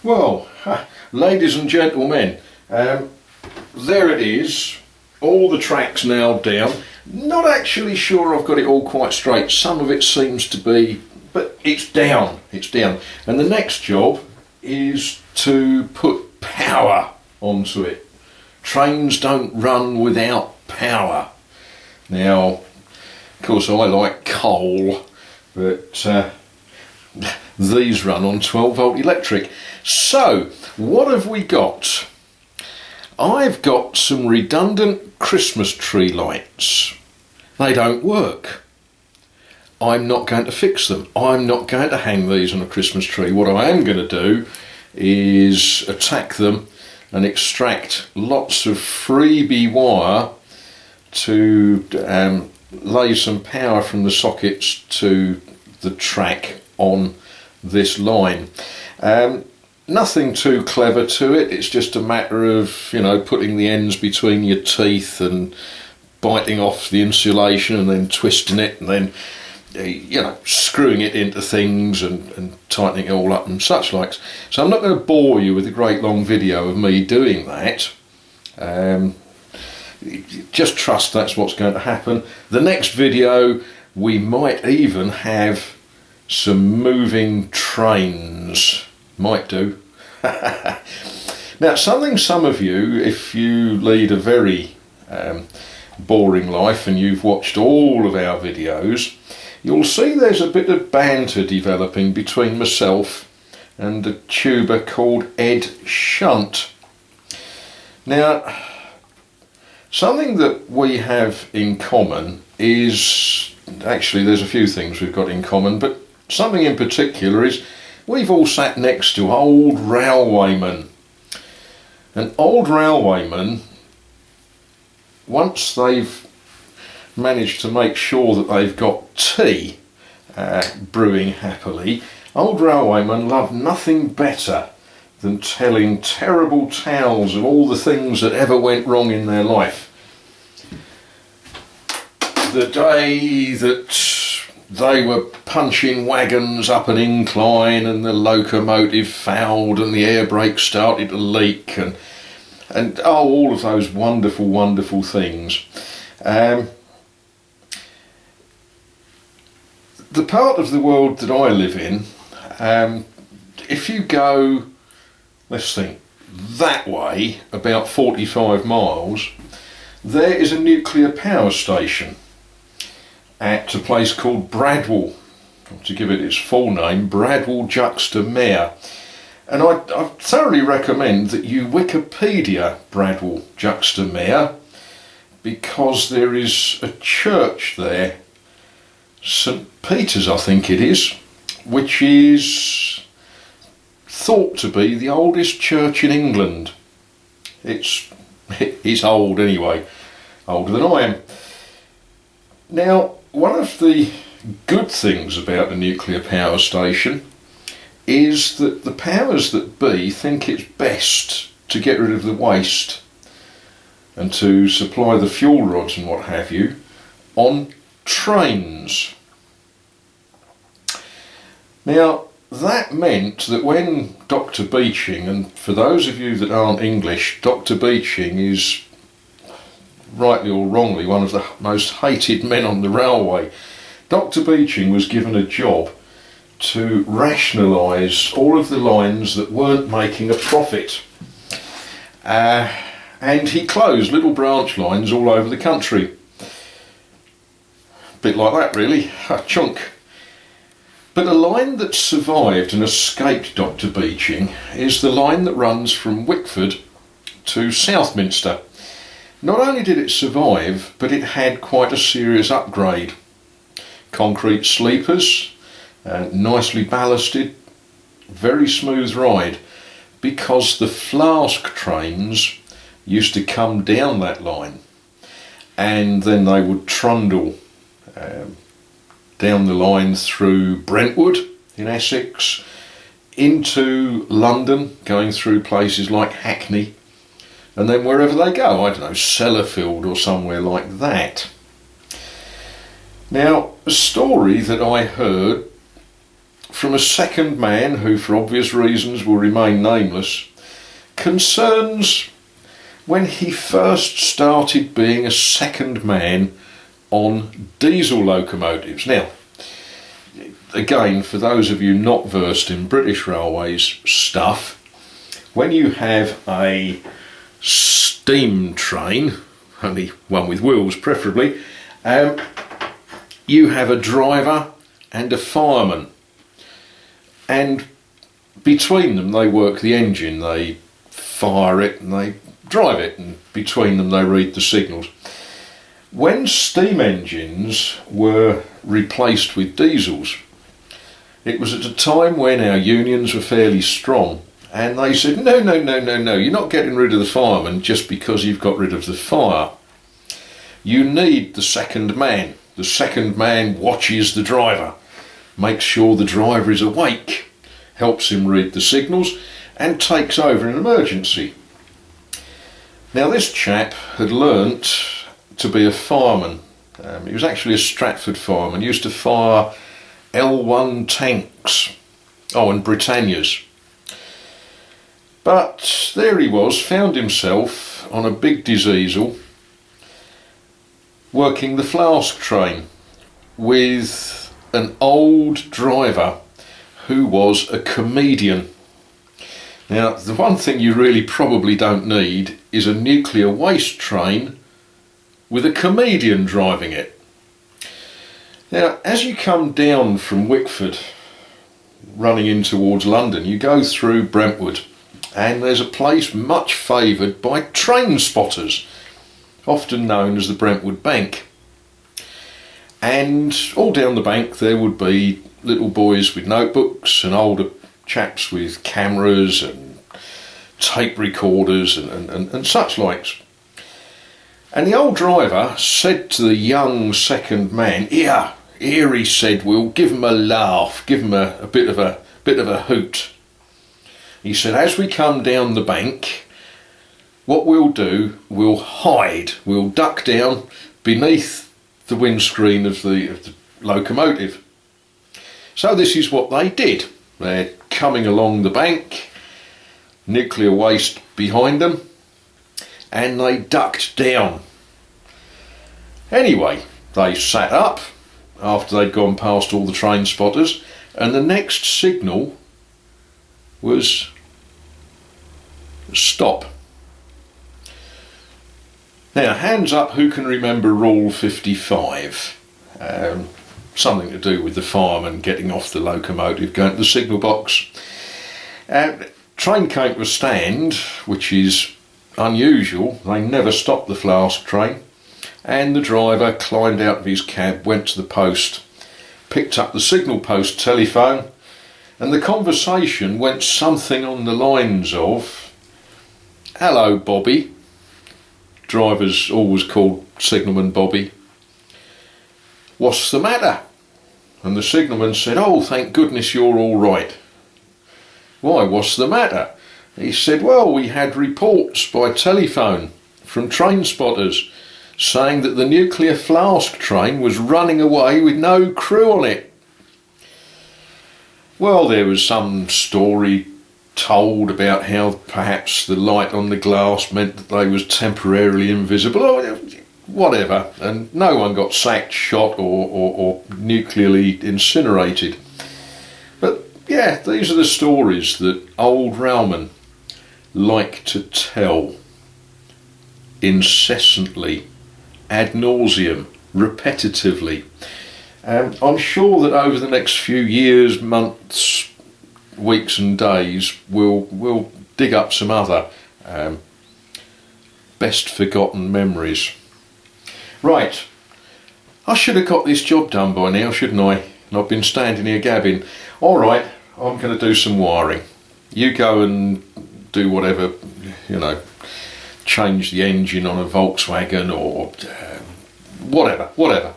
Well, ladies and gentlemen, there it is, all the tracks nailed down. Not actually sure I've got it all quite straight, some of it seems to be, but it's down. And the next job is to put power onto it. Trains don't run without power. Now, of course I like coal, but these run on 12 volt electric. So, what have we got? I've got some redundant Christmas tree lights. They don't work. I'm not going to fix them. I'm not going to hang these on a Christmas tree. What I am going to do is attack them and extract lots of freebie wire to lay some power from the sockets to the track on this line. Nothing too clever to it, it's just a matter of, putting the ends between your teeth and biting off the insulation and then twisting it and then screwing it into things and tightening it all up and such likes. So I'm not going to bore you with a great long video of me doing that. Just trust that's what's going to happen. The next video we might even have some moving trains. Might do. Now, something some of you, if you lead a very boring life and you've watched all of our videos, you'll see there's a bit of banter developing between myself and a tuber called Ed Shunt. Now, something that we have in common is, actually there's a few things we've got in common, but something in particular is we've all sat next to old railwaymen. And old railwaymen, once they've managed to make sure that they've got tea brewing happily, old railwaymen love nothing better than telling terrible tales of all the things that ever went wrong in their life. The day that they were punching wagons up an incline and the locomotive fouled and the air brake started to leak and all of those wonderful things. The part of the world that I live in, if you go, let's think, that way about 45 miles, there is a nuclear power station at a place called Bradwell, to give it its full name, Bradwell Juxta Mare. And I thoroughly recommend that you Wikipedia Bradwell Juxta Mare, because there is a church there, St. Peter's I think it is, which is thought to be the oldest church in England. It's old anyway, older than I am. Now, one of the good things about the nuclear power station is that the powers that be think it's best to get rid of the waste and to supply the fuel rods and what have you on trains. Now, that meant that when Dr. Beeching, and for those of you that aren't English, Dr. Beeching is, rightly or wrongly, one of the most hated men on the railway. Dr. Beeching was given a job to rationalise all of the lines that weren't making a profit. And he closed little branch lines all over the country. Bit like that really, a chunk. But the line that survived and escaped Dr. Beeching is the line that runs from Wickford to Southminster. Not only did it survive, but it had quite a serious upgrade. Concrete sleepers, nicely ballasted, very smooth ride, because the flask trains used to come down that line and then they would trundle down the line through Brentwood in Essex into London, going through places like Hackney, and then wherever they go, I don't know, Sellafield or somewhere like that. Now, a story that I heard from a second man who, for obvious reasons, will remain nameless, concerns when he first started being a second man on diesel locomotives. Now, again, for those of you not versed in British Railways stuff, when you have a steam train, only one with wheels preferably, you have a driver and a fireman, and between them they work the engine, they fire it and they drive it, and between them they read the signals. When steam engines were replaced with diesels, it was at a time when our unions were fairly strong, and they said, no, you're not getting rid of the fireman just because you've got rid of the fire. You need the second man. The second man watches the driver, makes sure the driver is awake, helps him read the signals, and takes over in an emergency. Now, this chap had learnt to be a fireman. He was actually a Stratford fireman. He used to fire L1 tanks, and Britannias. But there he was, found himself on a big diesel working the flask train with an old driver who was a comedian. Now, the one thing you really probably don't need is a nuclear waste train with a comedian driving it. Now, as you come down from Wickford, running in towards London, you go through Brentwood, and there's a place much favoured by train spotters, often known as the Brentwood Bank. And all down the bank there would be little boys with notebooks and older chaps with cameras and tape recorders and such likes. And the old driver said to the young second man, here he said, we'll give him a laugh, give him a bit of a hoot. He said, as we come down the bank, what we'll do, we'll hide, we'll duck down beneath the windscreen of the locomotive. So this is what they did. They're coming along the bank, nuclear waste behind them, and they ducked down. Anyway, they sat up after they'd gone past all the train spotters, and the next signal was stop. Now, hands up who can remember Rule 55. Something to do with the fireman getting off the locomotive, going to the signal box. Train came to a stand, which is unusual. They never stopped the flask train, and the driver climbed out of his cab, went to the post, picked up the signal post telephone, and the conversation went something on the lines of, hello Bobby. Drivers always called signalman Bobby. What's the matter? And the signalman said, oh, thank goodness you're all right. Why, what's the matter? He said, well, we had reports by telephone from train spotters saying that the nuclear flask train was running away with no crew on it. Well, there was some story told about how perhaps the light on the glass meant that they was temporarily invisible, or whatever, and no one got sacked, shot or nuclearly incinerated. But yeah, these are the stories that old railmen like to tell incessantly, ad nauseum, repetitively. I'm sure that over the next few years, months, weeks and days, we'll dig up some other best forgotten memories. Right, I should have got this job done by now, shouldn't I? And I've been standing here gabbing. Alright, I'm going to do some wiring. You go and do whatever, change the engine on a Volkswagen or whatever.